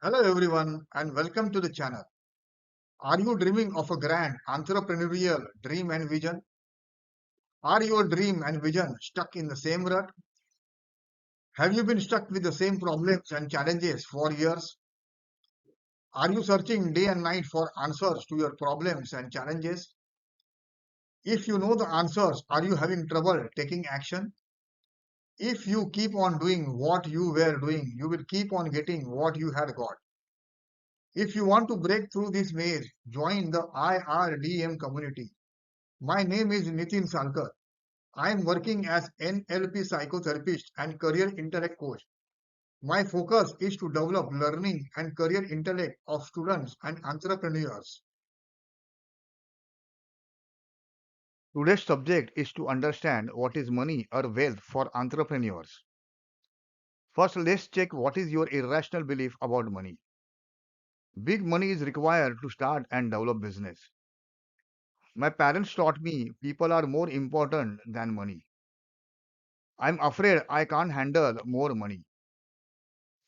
Hello everyone and welcome to the channel. Are you dreaming of a grand entrepreneurial dream and vision? Are your dream and vision stuck in the same rut? Have you been stuck with the same problems and challenges for years? Are you searching day and night for answers to your problems and challenges? If you know the answers, are you having trouble taking action? If you keep on doing what you were doing, you will keep on getting what you had got. If you want to break through this maze, join the IRDM community. My name is Nitin Salkar. I am working as NLP psychotherapist and career intellect coach. My focus is to develop learning and career intellect of students and entrepreneurs. Today's subject is to understand what is money or wealth for entrepreneurs. First, let's check what is your irrational belief about money. Big money is required to start and develop business. My parents taught me people are more important than money. I'm afraid I can't handle more money.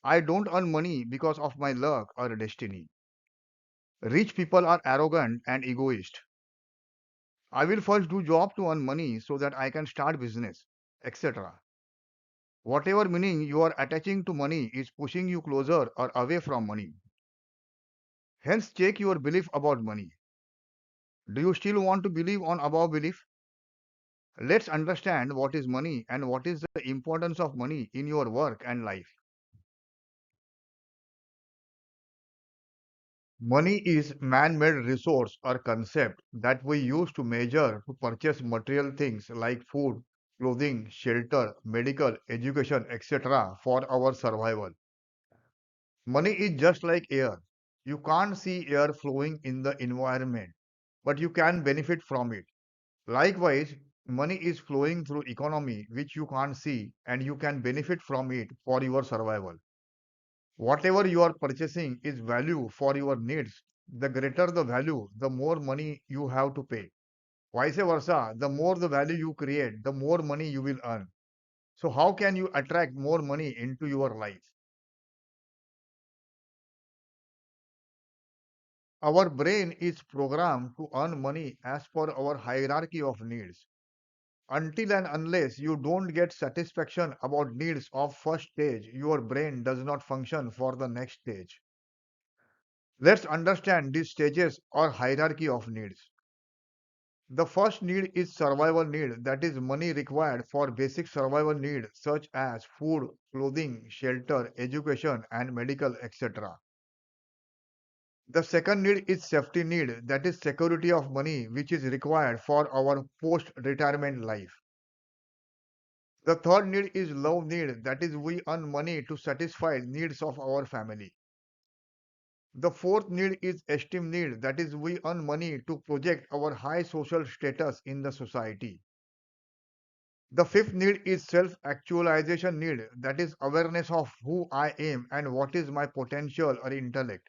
I don't earn money because of my luck or destiny. Rich people are arrogant and egoist. I will first do job to earn money so that I can start business, etc. Whatever meaning you are attaching to money is pushing you closer or away from money. Hence, check your belief about money. Do you still want to believe on above belief? Let's understand what is money and what is the importance of money in your work and life. Money is man-made resource or concept that we use to measure to purchase material things like food, clothing, shelter, medical, education, etc. for our survival. Money is just like air. You can't see air flowing in the environment, but you can benefit from it. Likewise, money is flowing through economy which you can't see and you can benefit from it for your survival. Whatever you are purchasing is value for your needs. The greater the value, the more money you have to pay. Vice versa, the more the value you create, the more money you will earn. So, how can you attract more money into your life? Our brain is programmed to earn money as per our hierarchy of needs. Until and unless you don't get satisfaction about needs of first stage, your brain does not function for the next stage. Let's understand these stages or hierarchy of needs. The first need is survival need, that is money required for basic survival needs such as food, clothing, shelter, education and medical etc. The second need is safety need, that is security of money which is required for our post-retirement life. The third need is love need, that is we earn money to satisfy needs of our family. The fourth need is esteem need, that is we earn money to project our high social status in the society. The fifth need is self actualization need, that is awareness of who I am and what is my potential or intellect.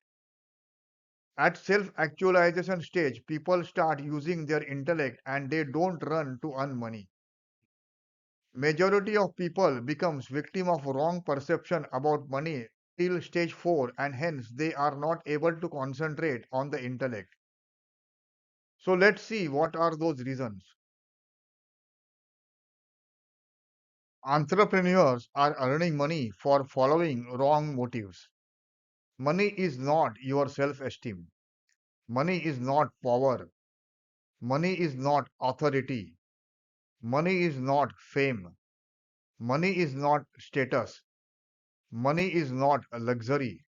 At self actualization stage, people start using their intellect and they don't run to earn money. Majority of people becomes victim of wrong perception about money till stage 4 and hence they are not able to concentrate on the intellect. So let's see what are those reasons. Entrepreneurs are earning money for following wrong motives. Money is not your self esteem. Money is not power. Money is not authority. Money is not fame. Money is not status. Money is not a luxury.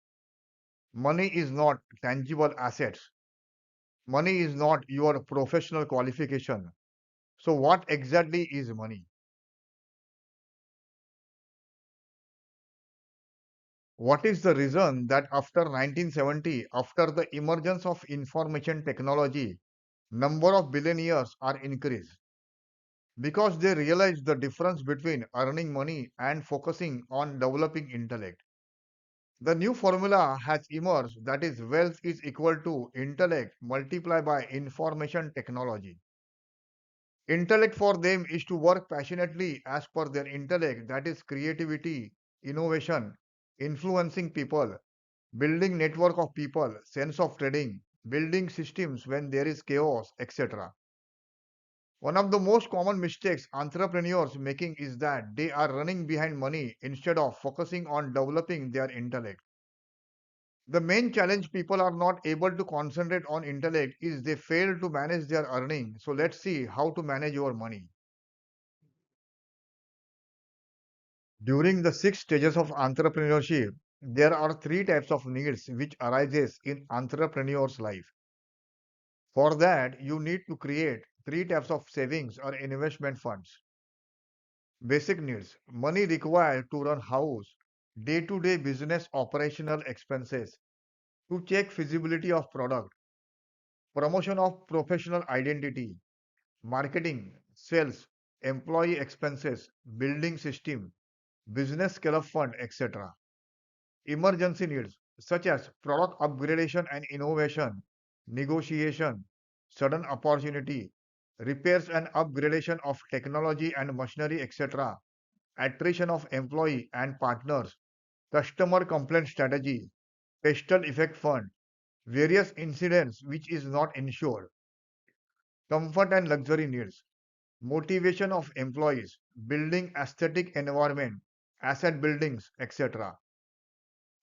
Money is not tangible assets. Money is not your professional qualification. So, what exactly is money? What is the reason that after 1970, after the emergence of information technology, number of billionaires are increased? Because they realize the difference between earning money and focusing on developing intellect. The new formula has emerged, that is wealth is equal to intellect multiplied by information technology. Intellect for them is to work passionately as per their intellect, that is creativity, innovation, influencing people. building network of people, sense of trading, building systems when there is chaos, etc. One of the most common mistakes entrepreneurs making is that they are running behind money instead of focusing on developing their intellect. The main challenge people are not able to concentrate on intellect is they fail to manage their earning. So let's see how to manage your money. During the 6 stages of entrepreneurship, there are 3 types of needs which arises in entrepreneur's life. For that, you need to create 3 types of savings or investment funds. Basic needs, money required to run house, day-to-day business operational expenses, to check feasibility of product, promotion of professional identity, marketing, sales, employee expenses, building system, business scale-up fund, etc. Emergency needs such as product upgradation and innovation, negotiation, sudden opportunity, repairs and upgradation of technology and machinery, etc. Attrition of employee and partners, customer complaint strategy, pestle effect fund, various incidents which is not insured, comfort and luxury needs, motivation of employees, building aesthetic environment, asset buildings, etc.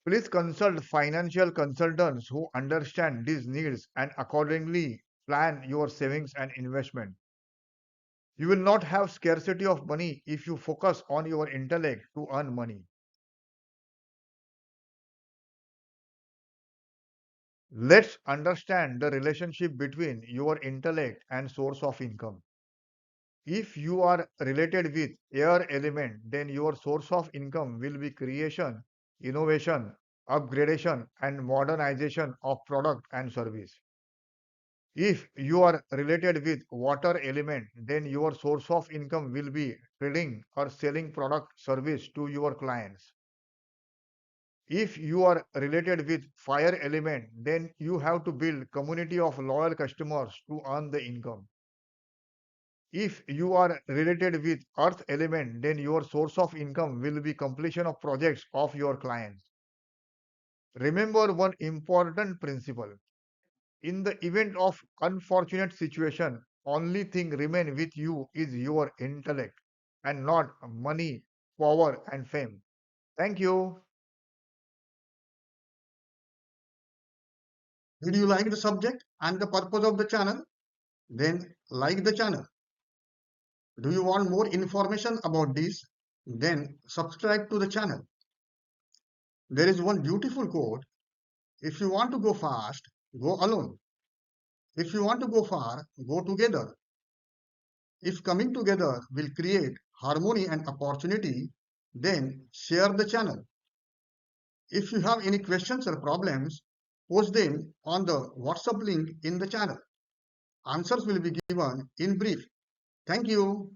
Please consult financial consultants who understand these needs and accordingly plan your savings and investment. You will not have scarcity of money if you focus on your intellect to earn money. Let's understand the relationship between your intellect and source of income. If you are related with air element, then your source of income will be creation, innovation, upgradation, and modernization of product and service. If you are related with water element, then your source of income will be trading or selling product service to your clients. If you are related with fire element, then you have to build community of loyal customers to earn the income. If you are related with earth element, then your source of income will be completion of projects of your clients. Remember one important principle. In the event of unfortunate situation, only thing remain with you is your intellect and not money, power and fame. Thank you. Did you like the subject and the purpose of the channel? Then like the channel. Do you want more information about this? Then subscribe to the channel. There is one beautiful quote. If you want to go fast, go alone. If you want to go far, go together. If coming together will create harmony and opportunity, then share the channel. If you have any questions or problems, post them on the WhatsApp link in the channel. Answers will be given in brief. Thank you.